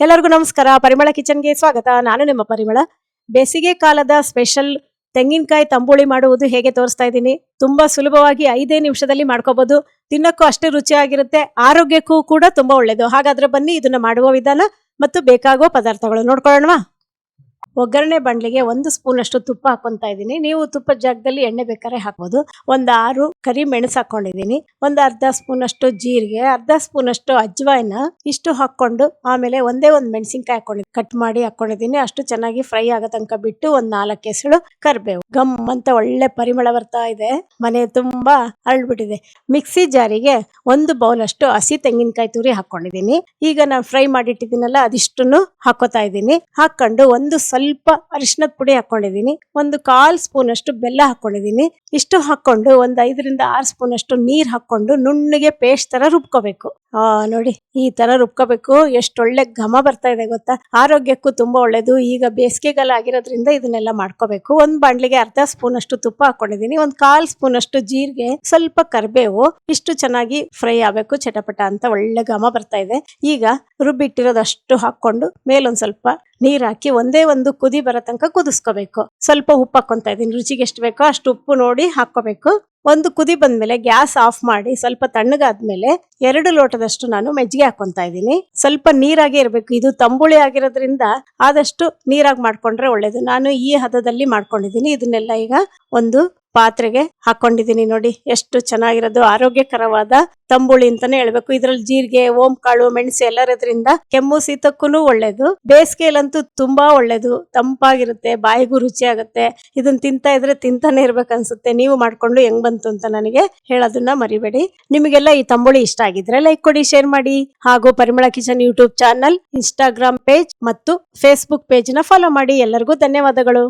ಎಲ್ಲರಿಗೂ ನಮಸ್ಕಾರ. ಪರಿಮಳ ಕಿಚನ್ಗೆ ಸ್ವಾಗತ. ನಾನು ನಿಮ್ಮ ಪರಿಮಳ. ಬೇಸಿಗೆ ಕಾಲದ ಸ್ಪೆಷಲ್ ತೆಂಗಿನಕಾಯಿ ತಂಬುಳಿ ಮಾಡುವುದು ಹೇಗೆ ತೋರಿಸ್ತಾ ಇದ್ದೀನಿ. ತುಂಬಾ ಸುಲಭವಾಗಿ 5 ನಿಮಿಷದಲ್ಲಿ ಮಾಡ್ಕೋಬಹುದು. ತಿನ್ನಕ್ಕೂ ಅಷ್ಟೇ ರುಚಿಯಾಗಿರುತ್ತೆ, ಆರೋಗ್ಯಕ್ಕೂ ಕೂಡ ತುಂಬಾ ಒಳ್ಳೇದು. ಹಾಗಾದ್ರೆ ಬನ್ನಿ ಇದನ್ನ ಮಾಡುವ ವಿಧಾನ ಮತ್ತು ಬೇಕಾಗುವ ಪದಾರ್ಥಗಳು ನೋಡ್ಕೊಳ್ಳೋಣವಾ. ಒಗ್ಗರಣೆ ಬಾಣಲಿಗೆ 1 ಸ್ಪೂನ್ ಅಷ್ಟು ತುಪ್ಪ ಹಾಕೊಂತಾ ಇದ್ದೀನಿ. ನೀವು ತುಪ್ಪದ ಜಾಗದಲ್ಲಿ ಎಣ್ಣೆ ಬೇಕಾದ್ರೆ ಹಾಕ್ಬೋದು. 6 ಕರಿ ಮೆಣಸು ಹಾಕೊಂಡಿದ್ದೀನಿ. ಅರ್ಧ ಸ್ಪೂನ್ ಅಷ್ಟು ಜೀರಿಗೆ, ಅರ್ಧ ಸ್ಪೂನ್ ಅಷ್ಟು ಅಜ್ವಾಯಿನ ಇಷ್ಟು ಹಾಕೊಂಡು ಆಮೇಲೆ ಒಂದೇ ಒಂದು ಮೆಣಸಿನ್ಕಾಯಿ ಹಾಕೊಂಡಿದ್ದೀನಿ, ಕಟ್ ಮಾಡಿ ಹಾಕೊಂಡಿದ್ದೀನಿ. ಅಷ್ಟು ಚೆನ್ನಾಗಿ ಫ್ರೈ ಆಗೋ ತನಕ ಬಿಟ್ಟು 4 ಎಸಳು ಕರಿಬೇವು. ಗಮ್ ಅಂತ ಒಳ್ಳೆ ಪರಿಮಳ ಬರ್ತಾ ಇದೆ, ಮನೆ ತುಂಬಾ ಹರಡ್ಬಿಟ್ಟಿದೆ. ಮಿಕ್ಸಿ ಜಾರಿಗೆ 1 ಬೌಲ್ ಅಷ್ಟು ಹಸಿ ತೆಂಗಿನಕಾಯಿ ತುರಿ ಹಾಕೊಂಡಿದ್ದೀನಿ. ಈಗ ನಾನು ಫ್ರೈ ಮಾಡಿಟ್ಟಿದ್ದೀನಲ್ಲ ಅದಿಷ್ಟನ್ನು ಹಾಕೋತಾ ಇದ್ದೀನಿ. ಹಾಕೊಂಡು ಸ್ವಲ್ಪ ಅರಿಶಿನದ ಪುಡಿ ಹಾಕೊಂಡಿದ್ದೀನಿ. 1/4 ಸ್ಪೂನ್ ಅಷ್ಟು ಬೆಲ್ಲ ಹಾಕೊಂಡಿದ್ದೀನಿ. ಇಷ್ಟು ಹಾಕೊಂಡು 5 ರಿಂದ 6 ಸ್ಪೂನ್ ಅಷ್ಟು ನೀರ್ ಹಾಕೊಂಡು ನುಣ್ಣಗೆ ಪೇಸ್ಟ್ ತರ ರುಬ್ಕೋಬೇಕು. ನೋಡಿ ಈ ತರ ರುಬ್ಕೋಬೇಕು. ಎಷ್ಟೊಳ್ಳೆ ಘಮ ಬರ್ತಾ ಇದೆ ಗೊತ್ತಾ. ಆರೋಗ್ಯಕ್ಕೂ ತುಂಬಾ ಒಳ್ಳೇದು. ಈಗ ಬೇಸಿಗೆಗಾಲ ಆಗಿರೋದ್ರಿಂದ ಇದನ್ನೆಲ್ಲ ಮಾಡ್ಕೋಬೇಕು. 1 ಬಾಣ್ಲಿಗೆ ಅರ್ಧ ಸ್ಪೂನ್ ಅಷ್ಟು ತುಪ್ಪ ಹಾಕೊಂಡಿದ್ದೀನಿ. 1/4 ಸ್ಪೂನ್ ಅಷ್ಟು ಜೀರಿಗೆ, ಸ್ವಲ್ಪ ಕರಿಬೇವು, ಇಷ್ಟು ಚೆನ್ನಾಗಿ ಫ್ರೈ ಆಗ್ಬೇಕು. ಚಟಪಟ ಅಂತ ಒಳ್ಳೆ ಘಮ ಬರ್ತಾ ಇದೆ. ಈಗ ರುಬ್ಬಿಟ್ಟಿರೋದಷ್ಟು ಹಾಕೊಂಡು ಮೇಲೊಂದ್ ಸ್ವಲ್ಪ ನೀರ್ ಹಾಕಿ ಒಂದೇ ಒಂದು ಕುದಿ ಬರೋ ತನಕ ಕುದಿಸ್ಕೋಬೇಕು. ಸ್ವಲ್ಪ ಉಪ್ಪು ಹಾಕೊಂತ ಇದೀನಿ. ರುಚಿಗೆ ಎಷ್ಟು ಬೇಕೋ ಅಷ್ಟು ಉಪ್ಪು ನೋಡಿ ಹಾಕೋಬೇಕು. ಒಂದು ಕುದಿ ಬಂದ್ಮೇಲೆ ಗ್ಯಾಸ್ ಆಫ್ ಮಾಡಿ ಸ್ವಲ್ಪ ತಣ್ಣಗಾದ್ಮೇಲೆ 2 ಲೋಟದಷ್ಟು ನಾನು ಮಜ್ಜಿಗೆ ಹಾಕೊಂತ ಇದ್ದೀನಿ. ಸ್ವಲ್ಪ ನೀರಾಗಿ ಇರಬೇಕು. ಇದು ತಂಬುಳಿ ಆಗಿರೋದ್ರಿಂದ ಆದಷ್ಟು ನೀರಾಗಿ ಮಾಡ್ಕೊಂಡ್ರೆ ಒಳ್ಳೇದು. ನಾನು ಈ ಹದದಲ್ಲಿ ಮಾಡ್ಕೊಂಡಿದ್ದೀನಿ. ಇದನ್ನೆಲ್ಲ ಈಗ ಒಂದು ಪಾತ್ರೆಗೆ ಹಾಕೊಂಡಿದ್ದೀನಿ. ನೋಡಿ ಎಷ್ಟು ಚೆನ್ನಾಗಿರೋದು, ಆರೋಗ್ಯಕರವಾದ ತಂಬುಳಿ ಅಂತಾನೆ ಹೇಳ್ಬೇಕು. ಇದ್ರಲ್ಲಿ ಜೀರಿಗೆ, ಓಂಕಾಳು, ಮೆಣಸು ಎಲ್ಲ ಇರೋದ್ರಿಂದ ಕೆಮ್ಮು ಶೀತಕ್ಕೂ ಒಳ್ಳೇದು. ಬೇಸಿಗೆಯಲ್ಲಂತೂ ತುಂಬಾ ಒಳ್ಳೇದು, ತಂಪಾಗಿರುತ್ತೆ, ಬಾಯಿಗೂ ರುಚಿ ಆಗುತ್ತೆ. ಇದನ್ನ ತಿಂತಾ ಇದ್ರೆ ತಿಂತಾನೆ ಇರ್ಬೇಕು ಅನ್ಸುತ್ತೆ. ನೀವು ಮಾಡ್ಕೊಂಡು ಹೆಂಗ್ ಬಂತು ಅಂತ ನನಗೆ ಹೇಳೋದನ್ನ ಮರಿಬೇಡಿ. ನಿಮಗೆಲ್ಲ ಈ ತಂಬುಳಿ ಇಷ್ಟ ಆಗಿದ್ರೆ ಲೈಕ್ ಕೊಡಿ, ಶೇರ್ ಮಾಡಿ. ಹಾಗೂ ಪರಿಮಳ kitchen YouTube channel, Instagram page ಮತ್ತು ಫೇಸ್ಬುಕ್ ಪೇಜ್ ನ ಫಾಲೋ ಮಾಡಿ. ಎಲ್ಲರಿಗೂ ಧನ್ಯವಾದಗಳು.